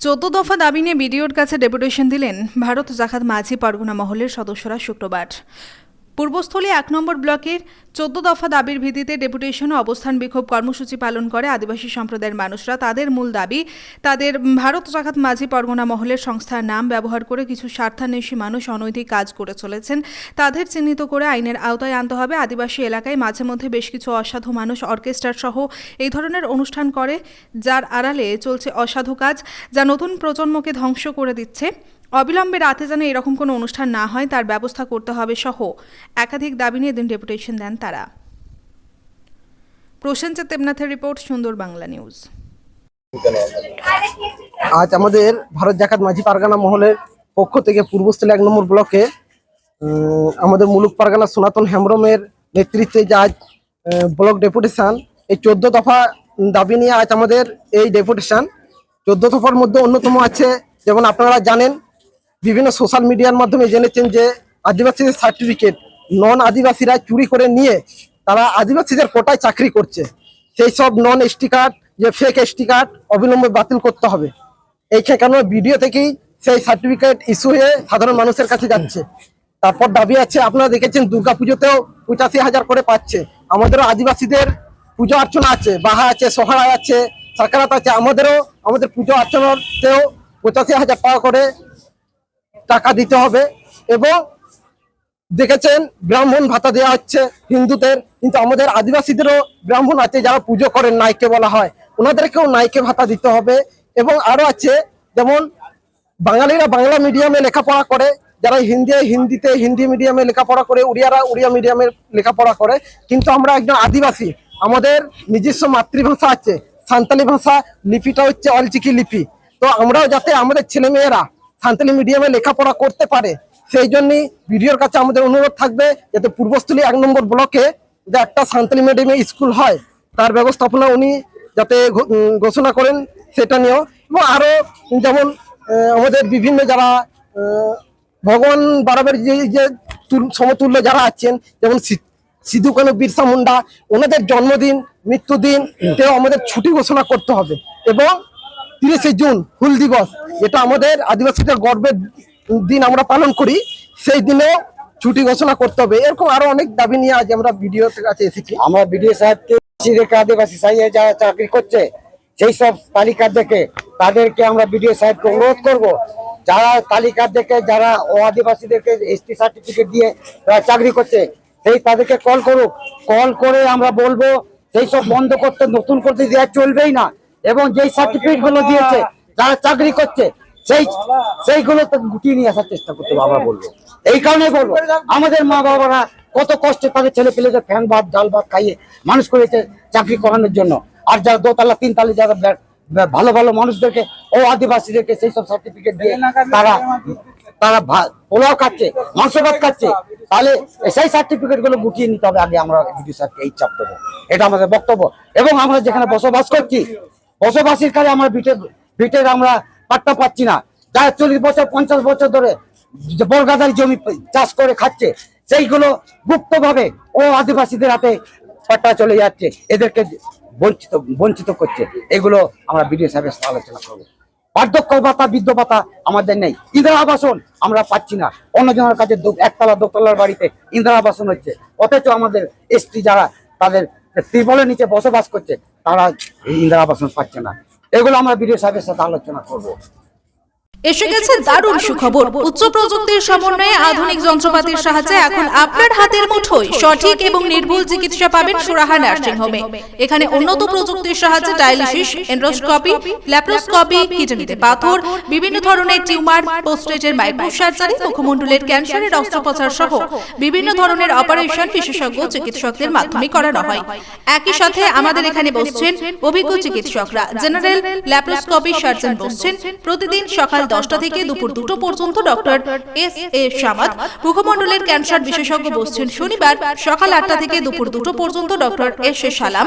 14 দফা দাবি নিয়ে বিডিওর কাছে ডেপুটেশন দিলেন ভারত জাকাত মাঝি পরগনা মহলের সদস্যরা শুক্রবার। পূর্বস্থলী 1 নম্বর ব্লকের 14 দফা দাবির ভিত্তিতে ডেপুটেশন ও অবস্থান বিক্ষোভ কর্মসূচি পালন করে আদিবাসী সম্প্রদায়ের মানুষরা। তাদের মূল দাবি, তাদের ভারত জাকাত মাঝি পরগনা মহলের সংস্থার নাম ব্যবহার করে কিছু স্বার্থান্বেষী মানুষ অনৈতিক কাজ করে চলেছেন। তাদের চিহ্নিত করে আইনের আওতায় আনতে হবে। আদিবাসী এলাকায় মাঝে মধ্যে বেশ কিছু অসাধু মানুষ অর্কেস্ট্রার সহ এই ধরনের অনুষ্ঠান করে, যার আড়ালে চলছে অসাধু কাজ, যা নতুন প্রজন্মকে ধ্বংস করে দিচ্ছে। অবিলম্বে রাতে যেন এরকম কোনো অনুষ্ঠান না হয় তার ব্যবস্থা করতে হবে সহ একাধিক দাবি নিয়ে এদিন ডেপুটেশন দেন তারা। প্রসেনজিৎ দেবনাথের রিপোর্ট, সুন্দর বাংলা নিউজ। আজ আমাদের ভারত জাকাত মাঝি পারগানা মহলের পক্ষ থেকে পূর্বস্থলী 1 নম্বর ব্লকে আমাদের মুলুক পারগানা সনাতন হেমব্রমের নেতৃত্বে যে আজ ব্লক ডেপুটেশন, এই 14 দফা দাবি নিয়ে আজ আমাদের এই ডেপুটেশন। 14 দফার মধ্যে অন্যতম আছে, যেমন আপনারা জানেন, বিভিন্ন সোশ্যাল মিডিয়ার মাধ্যমে জেনেছেন যে আদিবাসীদের সার্টিফিকেট নন আদিবাসীরা চুরি করে নিয়ে তারা আদিবাসীদের কোটায় চাকরি করছে। সেই সব নন এসটি কার্ড, যে ফেক এসটি কার্ড অবিলম্বে বাতিল করতে হবে। এই কারণে ভিডিও থেকেই সেই সার্টিফিকেট ইস্যু হয়ে সাধারণ মানুষের কাছে যাচ্ছে। তারপর দাবি আছে, আপনারা দেখেছেন দুর্গাপুজোতেও 85,000 করে পাচ্ছে। আমাদেরও আদিবাসীদের পুজো অর্চনা আছে, বাহা আছে, সোহরায় আছে, সাকারাত আছে। আমাদের পুজো অর্চনাতেও 85,000 টাকা করে টাকা দিতে হবে। এবং দেখেছেন ব্রাহ্মণ ভাতা দেওয়া হচ্ছে হিন্দুদের, কিন্তু আমাদের আদিবাসীদেরও ব্রাহ্মণ আছে যারা পুজো করেন, নাইকে বলা হয়, ওনাদেরকেও নাইকে ভাতা দিতে হবে। এবং আরো আছে, যেমন বাঙালিরা বাংলা মিডিয়ামে লেখাপড়া করে, যারা হিন্দি মিডিয়ামে লেখাপড়া করে, উড়িয়ারা উড়িয়া মিডিয়ামে লেখাপড়া করে, কিন্তু আমরা একজন আদিবাসী, আমাদের নিজস্ব মাতৃভাষা আছে সাঁওতালি ভাষা, লিপিটা হচ্ছে অলচিকি লিপি। তো আমরাও যাতে আমাদের ছেলেমেয়েরা সাঁওতালি মিডিয়ামে লেখাপড়া করতে পারে, সেই জন্যই ভিডিওর কাছে আমাদের অনুরোধ থাকবে যাতে পূর্বস্থলী 1 নম্বর ব্লকে যে একটা সাঁওতালি মিডিয়ামে স্কুল হয় তার ব্যবস্থাপনা উনি যাতে ঘোষণা করেন, সেটা নিয়েও। এবং আরো যেমন আমাদের বিভিন্ন যারা ভগবান বারাবের যে সমতুল্য যারা আছেন, যেমন সিধু কানু বিরসা মুন্ডা, ওনাদের জন্মদিন মৃত্যুদিন তেও আমাদের ছুটি ঘোষণা করতে হবে। এবং 30শে জুন হুল দিবস, যেটা আমাদের আদিবাসীদের গর্বের দিন আমরা পালন করি, সেই দিনেও ছুটি ঘোষণা করতে হবে। এরকম আরো অনেক দাবি নিয়ে আজ আমরা ভিডিওর কাছে এসেছি। আমরা বিডিও সাহেবকে আদিবাসী সাইয়ে যারা চাকরি করছে সেই সব তালিকা দেখে তাদেরকে আমরা বিডিও সাহেবকে অনুরোধ করব, যারা তালিকা দেখে যারা ও আদিবাসীদেরকে এসটি সার্টিফিকেট দিয়ে চাকরি করছে সেই তাদেরকে কল করুক। কল করে আমরা বলবো সেই সব বন্ধ করতে, নতুন করতে দেওয়া চলবেই না। এবং যেই সার্টিফিকেট গুলো দিয়েছে যারা চাকরি করছে সেইগুলো তো গুটিয়ে নিয়ে আসার চেষ্টা করতে হবে। আমরা বলবো, এই কারণে বলবো, আমাদের মা বাবারা কত কষ্টে তাদের ছেলে পেলেদের ফ্যান ভাত ডাল ভাত খাইয়ে মানুষ করেছে চাকরি করানোর জন্য। আর যারা 2তলা 3তলা যারা ভালো ভালো মানুষদেরকে ও আদিবাসীদেরকে সেই সব সার্টিফিকেট দিয়ে তারা পোলাও খাচ্ছে, মাংস ভাত খাচ্ছে, তাহলে সেই সার্টিফিকেট গুলো গুটিয়ে নিতে হবে। আগে আমরা বিডিও সাহেবকে এই চাপ দেবো, এটা আমাদের বক্তব্য। এবং আমরা যেখানে বসবাস করছি, বসবাসীর কাজে আমরা ভিটের আমরা পাট্টা পাচ্ছি না। যারা 40 বছর 50 বছর ধরে বর্গাদারি জমি চাষ করে খাচ্ছে, সেইগুলো গুপ্ত ভাবে ও আদিবাসীদের হাতে পাট্টা চলে যাচ্ছে, এদেরকে বঞ্চিত করছে। এগুলো আমরা বিডিও সাহেবের সাথে আলোচনা করবো। বার্ধক্য ভাতা, বৃদ্ধ ভাতা আমাদের নেই, ইন্দিরা আবাসন আমরা পাচ্ছি না। অন্যজনের কাছে 1তলা 2তলার বাড়িতে ইন্দিরা আবাসন হচ্ছে, অথচ আমাদের এসটি যারা তাদের ত্রিপলের নিচে বসবাস করছে তারা ইন্দিরা আবাসন পাচ্ছে না। এগুলো আমরা বিডিও সাহেবের সাথে আলোচনা করবো। এসে গেছে দারুণ সুখবর। উচ্চ প্রযুক্তির সমন্বয়ে আধুনিক যন্ত্রপাতির সাহায্যে এখন আপনার হাতের মুঠোয় সঠিক এবং নির্ভুল চিকিৎসা পাবেন সুরাহা নার্সিং হোমে। এখানে উন্নত প্রযুক্তির সাহায্যে ডায়ালিসিস, এন্ডোস্কোপি, ল্যাপ্রোস্কোপি, কিডনিতে পাথর, বিভিন্ন ধরনের টিউমার, পোস্টেজের মাইক্রোসার্জারি, মুখমণ্ডলের ক্যান্সারের অস্ত্রোপচার সহ বিভিন্ন ধরনের অপারেশন বিশেষজ্ঞ চিকিৎসকদের মাধ্যমে করানো হয়। একই সাথে আমাদের এখানে বসছেন অভিজ্ঞ চিকিৎসকরা। জেনারেল ল্যাপ্রোস্কোপি সার্জন বসছেন প্রতিদিন সকাল 10টা থেকে দুপুর 2টো পর্যন্ত ডক্টর এস.এ. সামাদ। মুখমণ্ডলের ক্যান্সার বিশেষজ্ঞ বসছেন শনিবার সকাল 8টা থেকে দুপুর 2টো পর্যন্ত ডক্টর এস.এ. সালাম।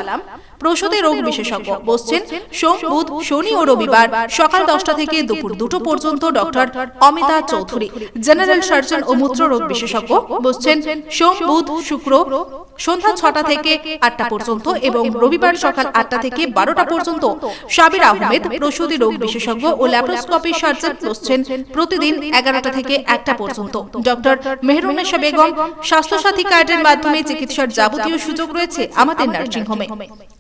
প্রসূতি রোগ বিশেষজ্ঞ। বসছেন সোম, বুধ, শনি ও রবিবার সকাল 10টা থেকে দুপুর 2টো পর্যন্ত doctor Amita Chowdhury. General surgeon ও মূত্র রোগ বিশেষজ্ঞ। বসছেন সোম, বুধ, শুক্র সন্ধ্যা 6টা থেকে 8টা পর্যন্ত এবং রবিবার সকাল 8টা থেকে 12টা পর্যন্ত। সাবির আহমেদ প্রসূতি রোগ বিশেষজ্ঞ ও ল্যাপারোস্কোপি সার্জন। বসছেন প্রতিদিন 11টা থেকে 1টা পর্যন্ত। ডক্টর মেহরুন্নেসা বেগম। স্বাস্থ্যসাথী কার্ডের মাধ্যমে চিকিৎসার যাবতীয় সুযোগ রয়েছে আমাদের নার্সিং হোমে।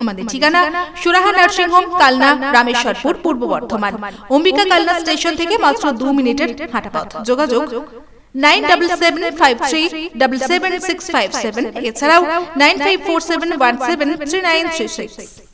আমাদের ঠিকানা সুরাহা নার্সিং হোম, কালনা, রামেশ্বরপুর, পূর্ব বর্ধমান। অম্বিকা কালনা স্টেশন থেকে মাত্র 2 মিনিটের হাঁটা পথ। যোগাযোগ 9775377657, এছাড়াও 9547173936।